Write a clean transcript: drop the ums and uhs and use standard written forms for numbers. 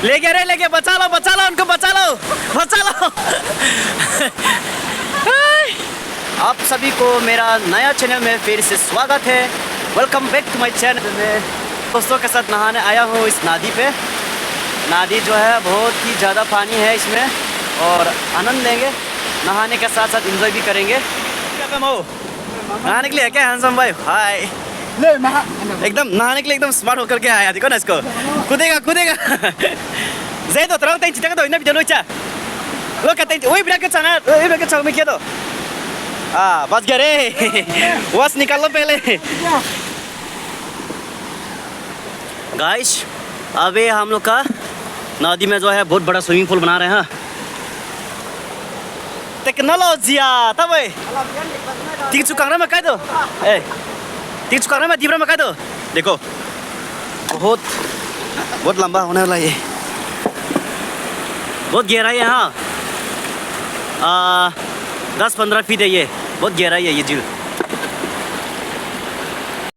ले गया रे, ले गया। बचा लो उनको, बचा लो। आप सभी को मेरा नया चैनल में फिर से स्वागत है। Welcome back to my channel. मैं दोस्तों के साथ नहाने आया हूँ इस नदी पे। नदी जो है बहुत ही ज़्यादा पानी है इसमें, और आनंद लेंगे, नहाने के साथ साथ एंजॉय भी करेंगे। क्या नहाने के लिए है क्या हैंडसम भाई? हाय। एकदम नहाने के लिए एकदम स्मार्ट होकर के आया, देखो ना इसको। कूदेगा। जय तो तरह तक चिता तो इन्हें बिजलो चा। लो कहते हैं वही ब्रेक चना, वही ब्रेक चना में किया तो। बच गया रे। वॉश निकाल लो पहले। गाइस, अभी हम लोग का नदी में जो है बहुत बड़ा स्विमिंग पूल बना रहे हैं। टेक्नोलॉजिया तब तीन चुकांगरा में कह दो, तीन चुकांगरा में दीबरा में कह दो। देखो बहुत लंबा होने वाला ये, बहुत गहराई है। हाँ 10-15 फीट है ये, बहुत गहराई है ये झील।